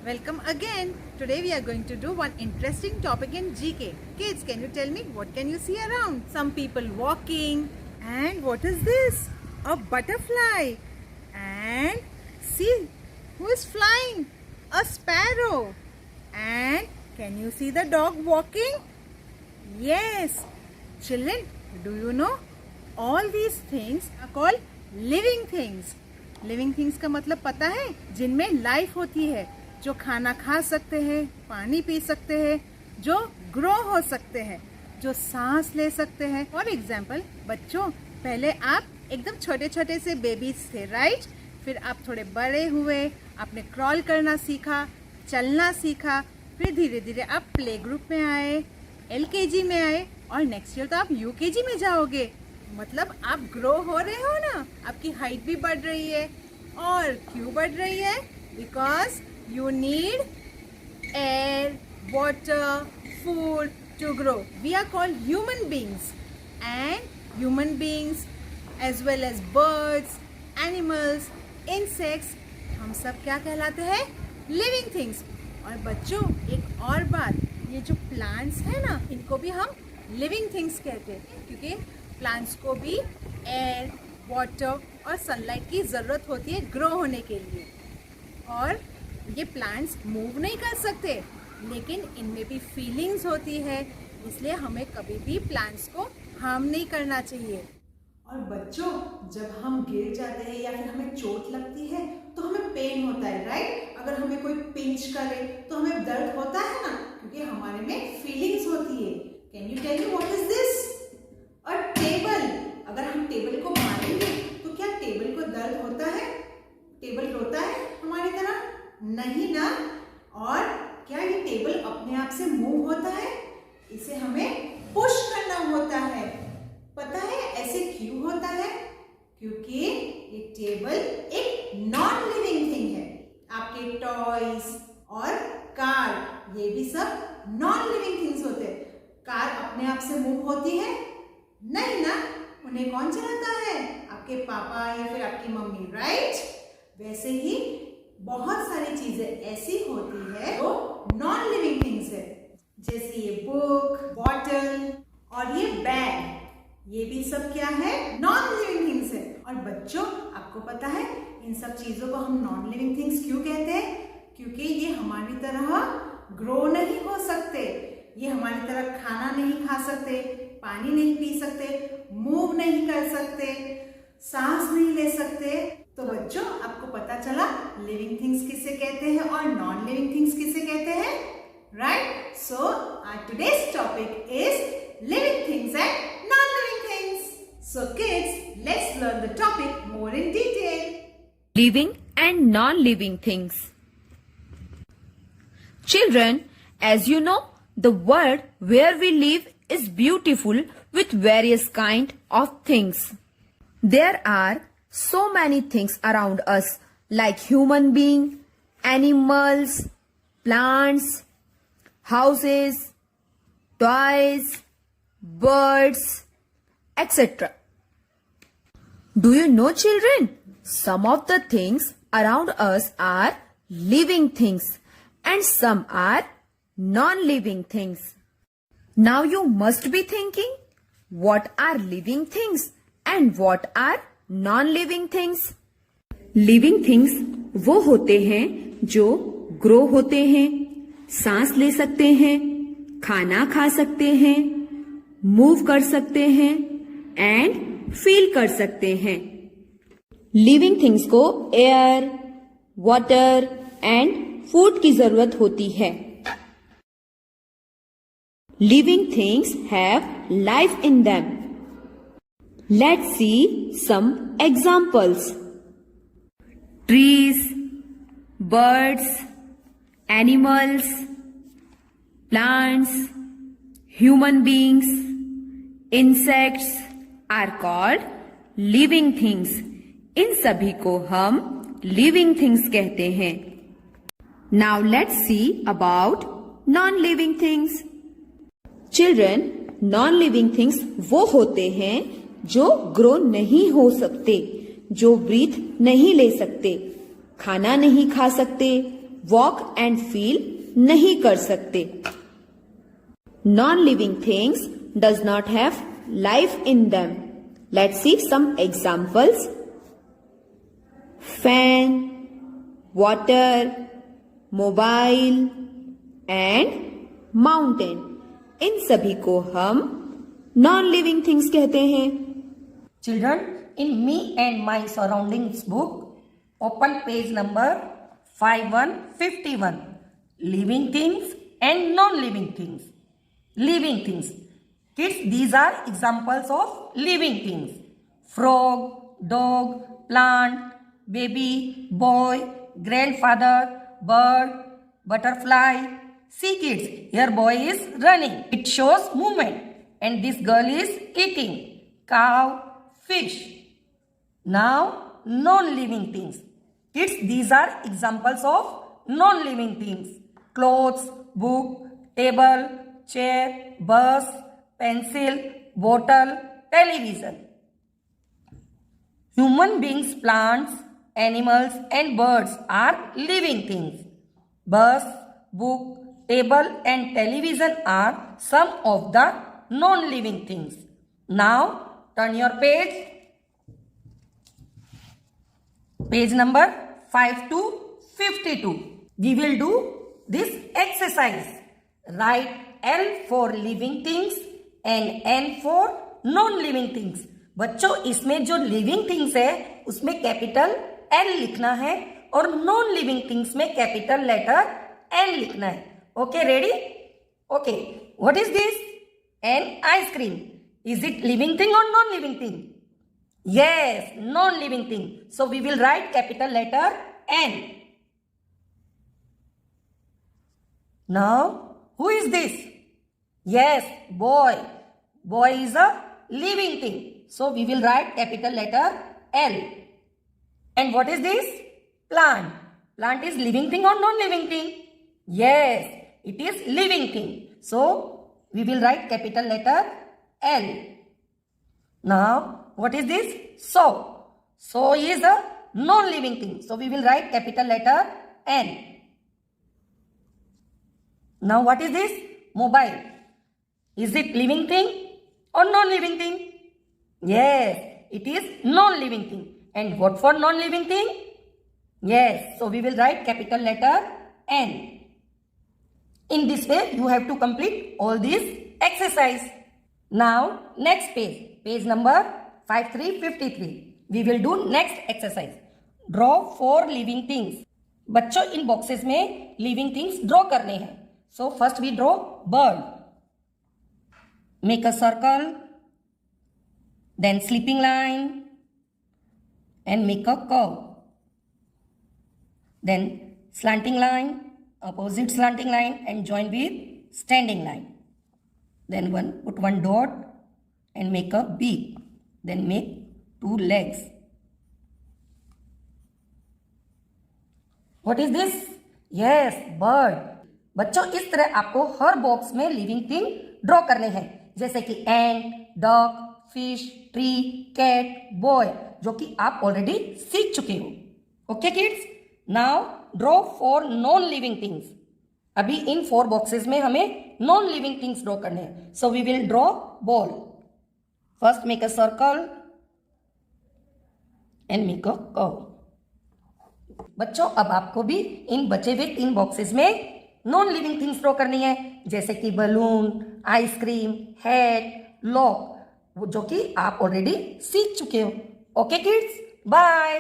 Welcome again. Today we are going to do one interesting topic in GK. Kids, can you tell me what can you see around? Some people walking. And what is this? A butterfly. And see who is flying? A sparrow. And can you see the dog walking? Yes. Children, do you know? All these things are called living things. Living things का मतलब पता है? जिनमें life होती है, जो खाना खा सकते हैं, पानी पी सकते हैं, जो ग्रो हो सकते हैं, जो सांस ले सकते हैं. फॉर एग्जाम्पल, बच्चों, पहले आप एकदम छोटे छोटे से बेबीज थे, राइट? फिर आप थोड़े बड़े हुए, आपने क्रॉल करना सीखा, चलना सीखा, फिर धीरे धीरे आप प्ले ग्रुप में आए, LKG में आए और नेक्स्ट ईयर तो आप UKG में जाओगे. मतलब आप ग्रो हो रहे हो ना, आपकी हाइट भी बढ़ रही है. और क्यों बढ़ रही है? Because you need air, water, food to grow. We are called human beings, and human beings as well as birds, animals, insects, हम सब क्या कहलाते हैं? Living things. और बच्चों, एक और बात, ये जो प्लांट्स है ना, इनको भी हम लिविंग थिंग्स कहते हैं, क्योंकि प्लांट्स को भी एयर, वाटर और सनलाइट की ज़रूरत होती है ग्रो होने के लिए. और ये प्लांट्स मूव नहीं कर सकते, लेकिन इनमें भी फीलिंग्स होती है, इसलिए हमें कभी भी प्लांट्स को हार्म नहीं करना चाहिए. और बच्चों, जब हम गिर जाते हैं या फिर हमें चोट लगती है तो हमें पेन होता है, राइट? अगर हमें कोई पिंच करे तो हमें दर्द होता है ना, क्योंकि हमारे में फीलिंग्स होती है. Can you tell me what is this? और टेबल, अगर हम टेबल को मारेंगे तो क्या टेबल को दर्द होता है? टेबल रोता है हमारी तरह? नहीं ना. और क्या ये टेबल अपने आप से मूव होता है? इसे हमें पुश करना होता है. पता है ऐसे क्यों होता है? क्योंकि ये टेबल एक नॉन लिविंग थिंग है. आपके टॉयज और कार, ये भी सब नॉन लिविंग थिंग्स होते हैं. कार अपने आप से मूव होती है? नहीं ना. उन्हें कौन चलाता है? आपके पापा या फिर आपकी मम्मी, राइट? वैसे ही बहुत सारी चीजें ऐसी होती है जो नॉन लिविंग थिंग्स है, जैसे ये बुक, बॉटल और ये बैग. ये भी सब क्या है? नॉन लिविंग थिंग्स है. और बच्चों, आपको पता है इन सब चीजों को हम नॉन लिविंग थिंग्स क्यों कहते हैं? क्योंकि ये हमारी तरह ग्रो नहीं हो सकते. ये हमारी तरह खाना नहीं खा सकते, पानी नहीं पी सकते, मूव नहीं कर सकते, सांस नहीं ले सकते. तो बच्चों, आपको पता चला लिविंग थिंग्स किसे कहते हैं और नॉन लिविंग थिंग्स किसे कहते हैं, right? So our today's topic is living things and non living things. So kids, let's learn the topic more in detail. Living and non-living things. Children, as you know, the world where we live is beautiful with various kind of things. There are so many things around us, like human being, animals, plants, houses, toys, birds, etc. Do you know, children? Some of the things around us are living things and some are non-living things. Now you must be thinking, what are living things and what are non-living things? Living things वो होते हैं जो grow होते हैं, सांस ले सकते हैं, खाना खा सकते हैं, मूव कर सकते हैं एंड फील कर सकते हैं. लिविंग थिंग्स को एयर, वाटर एंड फूड की जरूरत होती है. Living things have life in them. Let's see some examples. Trees, birds, animals, plants, human beings, insects are called living things. इन सभी को हम लिविंग थिंग्स कहते हैं. Now let's see about non living things. Children, non living things वो होते हैं जो ग्रो नहीं हो सकते, जो ब्रीथ नहीं ले सकते, खाना नहीं खा सकते, वॉक एंड फील नहीं कर सकते। Non living things does not have life in them. Let's see some examples. Fan, water, mobile and mountain, इन सभी को हम नॉन लिविंग थिंग्स कहते हैं। Children, in Me and My Surroundings book, open page number 5151. Living things and non-living things. Living things. Kids, these are examples of living things. Frog, dog, plant, baby, boy, grandfather, bird, butterfly. See kids, here boy is running. It shows movement. And this girl is eating. Cow, fish. Now, non-living things. Kids, these are examples of non-living things. Clothes, book, table, chair, bus, pencil, bottle, television. Human beings, plants, animals and birds are living things. Bus, book, table and television are some of the non-living things. Now, turn your page. Page number 5 to 52. We will do this exercise. Write L for living things and N for non-living things. बच्चों, इसमें जो living things है उसमें capital L लिखना है और non living things में capital letter N लिखना है. Okay, ready? Okay, what is this? An ice cream. Is it living thing or non-living thing? Yes, non-living thing. So we will write capital letter N. Now, who is this? Yes, boy. Boy is a living thing. So we will write capital letter L. And what is this? Plant. Plant is living thing or non-living thing? Yes, it is living thing. So we will write capital letter L. Now, what is this? Saw. Saw is a non-living thing. So we will write capital letter N. Now, what is this? Mobile. Is it living thing or non-living thing? Yes, it is non-living thing. And what for non-living thing? Yes, so we will write capital letter N. In this way, you have to complete all these exercise. Now, next page. Page number 5353. We will do next exercise. Draw 4 living things. बच्चों, इन boxes में living things draw करने हैं. So, first we draw bird. Make a circle. Then sleeping line. And make a curve. Then slanting line. Opposite slanting line and join with standing line. Then put one dot and make a beak. Then make 2 legs. What is this? Yes, bird. बच्चों, इस तरह आपको हर box में living thing draw करने हैं, जैसे कि ant, duck, fish, tree, cat, boy, जो कि आप ऑलरेडी सीख चुके हो. Okay kids, now draw 4 non living things. अभी इन 4 बॉक्सेस में हमें नॉन लिविंग थिंग्स ड्रॉ करने हैं. So we will draw ball. First make a circle and make a curve. बच्चों, अब आपको भी इन बचे हुए 3 बॉक्सेस में नॉन लिविंग थिंग्स ड्रॉ करनी है, जैसे कि बलून, आइसक्रीम, हैट, लॉक, वो जो कि आप ऑलरेडी सीख चुके हो. Okay kids, bye.